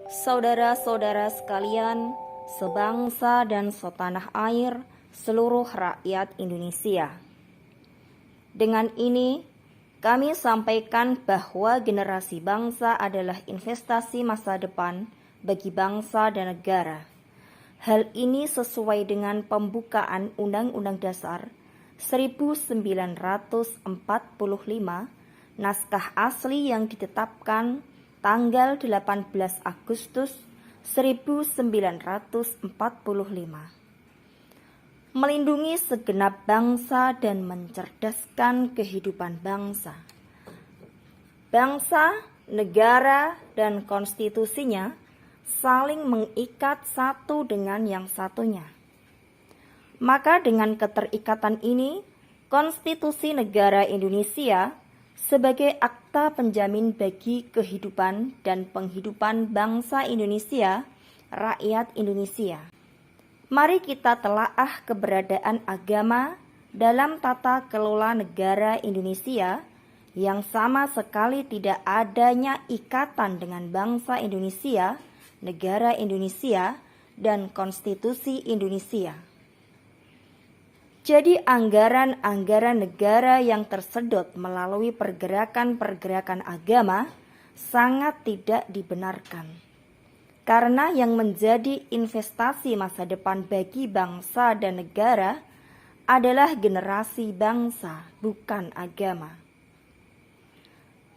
Saudara-saudara sekalian, sebangsa dan setanah air, seluruh rakyat Indonesia. Dengan ini, kami sampaikan bahwa generasi bangsa adalah investasi masa depan bagi bangsa dan negara. Hal ini sesuai dengan pembukaan Undang-Undang Dasar 1945, naskah asli yang ditetapkan tanggal 18 Agustus 1945. Melindungi segenap bangsa dan mencerdaskan kehidupan bangsa. Bangsa, negara, dan konstitusinya saling mengikat satu dengan yang satunya. Maka dengan keterikatan ini, Konstitusi Negara Indonesia sebagai akta penjamin bagi kehidupan dan penghidupan bangsa Indonesia, rakyat Indonesia. Mari kita telaah keberadaan agama dalam tata kelola negara Indonesia yang sama sekali tidak adanya ikatan dengan bangsa Indonesia, negara Indonesia, dan konstitusi Indonesia. Jadi anggaran-anggaran negara yang tersedot melalui pergerakan-pergerakan agama sangat tidak dibenarkan. Karena yang menjadi investasi masa depan bagi bangsa dan negara adalah generasi bangsa, bukan agama.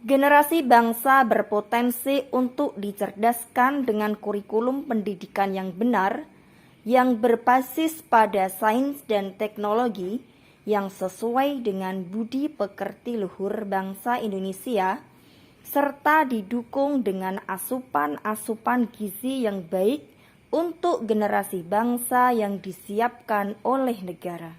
Generasi bangsa berpotensi untuk dicerdaskan dengan kurikulum pendidikan yang benar, yang berbasis pada sains dan teknologi yang sesuai dengan budi pekerti luhur bangsa Indonesia, serta didukung dengan asupan-asupan gizi yang baik untuk generasi bangsa yang disiapkan oleh negara.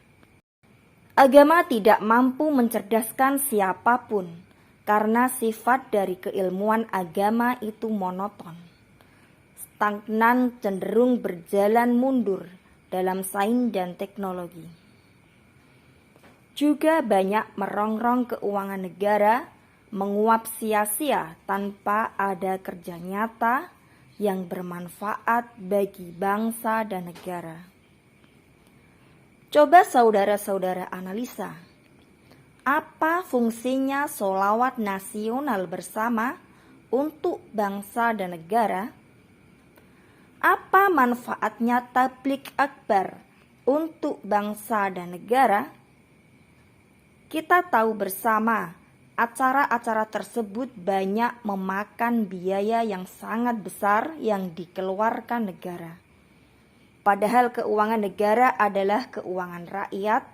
Agama tidak mampu mencerdaskan siapapun, karena sifat dari keilmuan agama itu monoton. Stagnan, cenderung berjalan mundur dalam sains dan teknologi. Juga banyak merongrong keuangan negara, menguap sia-sia tanpa ada kerja nyata yang bermanfaat bagi bangsa dan negara. Coba saudara-saudara analisa, apa fungsinya sholawat nasional bersama untuk bangsa dan negara? Apa manfaatnya tabligh akbar untuk bangsa dan negara? Kita tahu bersama, acara-acara tersebut banyak memakan biaya yang sangat besar yang dikeluarkan negara. Padahal keuangan negara adalah keuangan rakyat.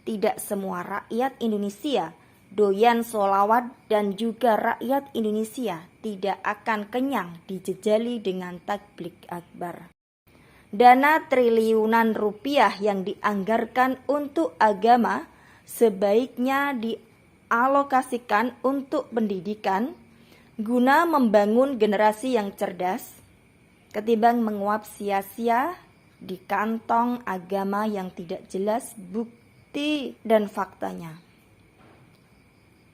Tidak semua rakyat Indonesia doyan sholawat, dan juga rakyat Indonesia tidak akan kenyang dijejali dengan tabligh akbar. Dana triliunan rupiah yang dianggarkan untuk agama sebaiknya dialokasikan untuk pendidikan guna membangun generasi yang cerdas, ketimbang menguap sia-sia di kantong agama yang tidak jelas bukti dan faktanya.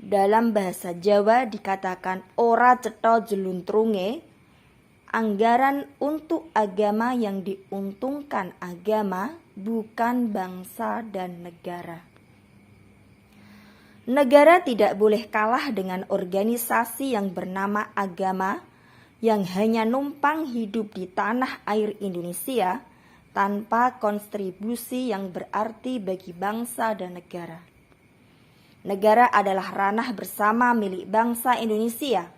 Dalam bahasa Jawa dikatakan ora cetha jeluntrunge, anggaran untuk agama yang diuntungkan agama, bukan bangsa dan negara. Negara tidak boleh kalah dengan organisasi yang bernama agama yang hanya numpang hidup di tanah air Indonesia tanpa kontribusi yang berarti bagi bangsa dan negara. Negara adalah ranah bersama milik bangsa Indonesia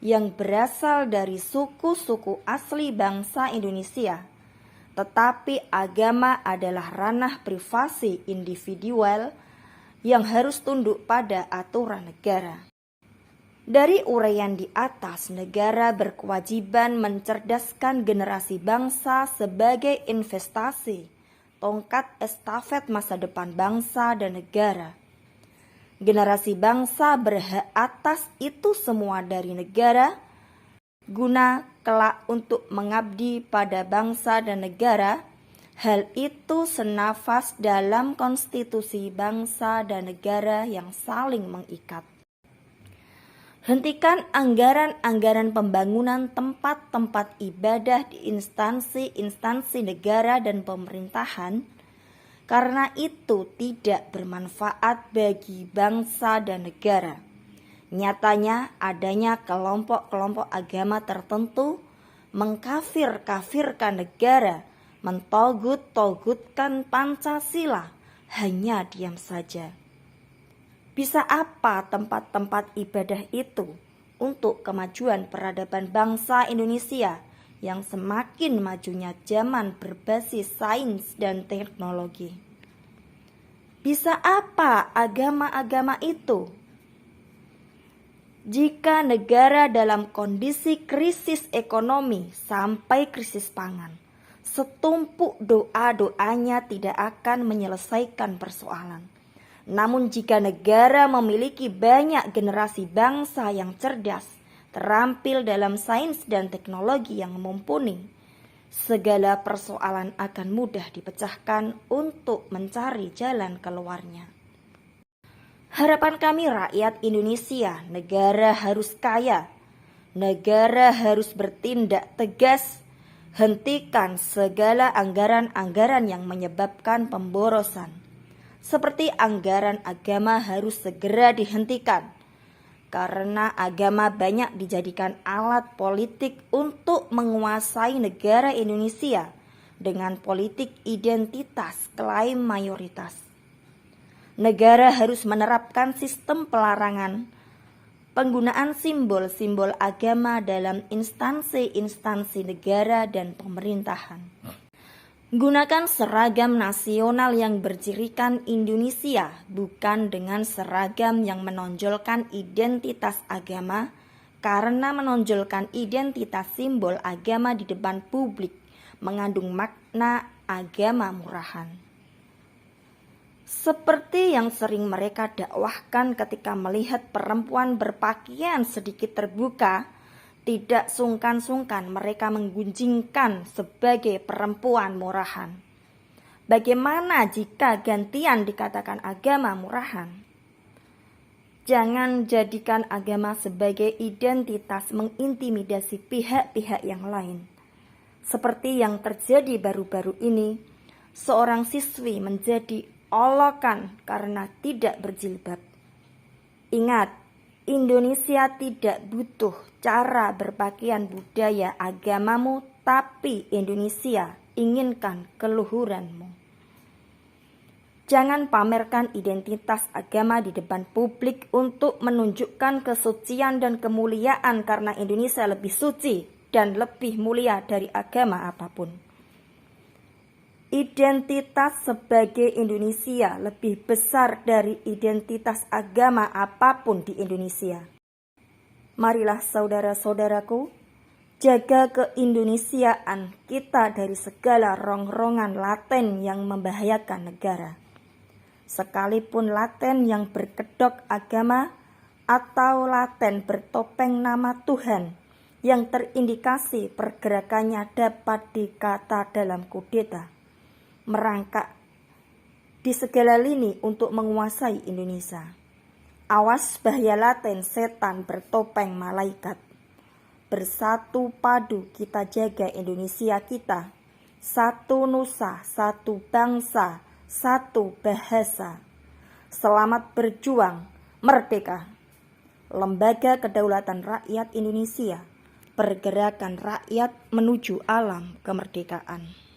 yang berasal dari suku-suku asli bangsa Indonesia. Tetapi agama adalah ranah privasi individual yang harus tunduk pada aturan negara. Dari uraian di atas, negara berkewajiban mencerdaskan generasi bangsa sebagai investasi, tongkat estafet masa depan bangsa dan negara. Generasi bangsa berhak atas itu semua dari negara, guna kelak untuk mengabdi pada bangsa dan negara. Hal itu senafas dalam konstitusi bangsa dan negara yang saling mengikat. Hentikan anggaran-anggaran pembangunan tempat-tempat ibadah di instansi-instansi negara dan pemerintahan, karena itu tidak bermanfaat bagi bangsa dan negara. Nyatanya adanya kelompok-kelompok agama tertentu mengkafir-kafirkan negara, mentogut-togutkan Pancasila, hanya diam saja. Bisa apa tempat-tempat ibadah itu untuk kemajuan peradaban bangsa Indonesia yang semakin majunya zaman berbasis sains dan teknologi? Bisa apa agama-agama itu jika negara dalam kondisi krisis ekonomi sampai krisis pangan? Setumpuk doa-doanya tidak akan menyelesaikan persoalan. Namun jika negara memiliki banyak generasi bangsa yang cerdas, terampil dalam sains dan teknologi yang mumpuni, segala persoalan akan mudah dipecahkan untuk mencari jalan keluarnya. Harapan kami rakyat Indonesia, negara harus kaya, negara harus bertindak tegas, hentikan segala anggaran-anggaran yang menyebabkan pemborosan. Seperti anggaran agama harus segera dihentikan, karena agama banyak dijadikan alat politik untuk menguasai negara Indonesia dengan politik identitas klaim mayoritas. Negara harus menerapkan sistem pelarangan penggunaan simbol-simbol agama dalam instansi-instansi negara dan pemerintahan. Gunakan seragam nasional yang bercirikan Indonesia, bukan dengan seragam yang menonjolkan identitas agama, karena menonjolkan identitas simbol agama di depan publik mengandung makna agama murahan. Seperti yang sering mereka dakwahkan ketika melihat perempuan berpakaian sedikit terbuka, tidak sungkan-sungkan mereka menggunjingkan sebagai perempuan murahan. Bagaimana jika gantian dikatakan agama murahan? Jangan jadikan agama sebagai identitas mengintimidasi pihak-pihak yang lain. Seperti yang terjadi baru-baru ini, seorang siswi menjadi olokan karena tidak berjilbab. Ingat, Indonesia tidak butuh cara berpakaian budaya agamamu, tapi Indonesia inginkan keluhuranmu. Jangan pamerkan identitas agama di depan publik untuk menunjukkan kesucian dan kemuliaan, karena Indonesia lebih suci dan lebih mulia dari agama apapun. Identitas sebagai Indonesia lebih besar dari identitas agama apapun di Indonesia. Marilah saudara-saudaraku, jaga keindonesiaan kita dari segala rongrongan laten yang membahayakan negara. Sekalipun laten yang berkedok agama atau laten bertopeng nama Tuhan yang terindikasi pergerakannya dapat dikata dalam kudeta, merangkak di segala lini untuk menguasai Indonesia. Awas bahaya laten setan bertopeng malaikat. Bersatu padu kita jaga Indonesia kita. Satu nusa, satu bangsa, satu bahasa. Selamat berjuang, merdeka. Lembaga Kedaulatan Rakyat Indonesia, pergerakan rakyat menuju alam kemerdekaan.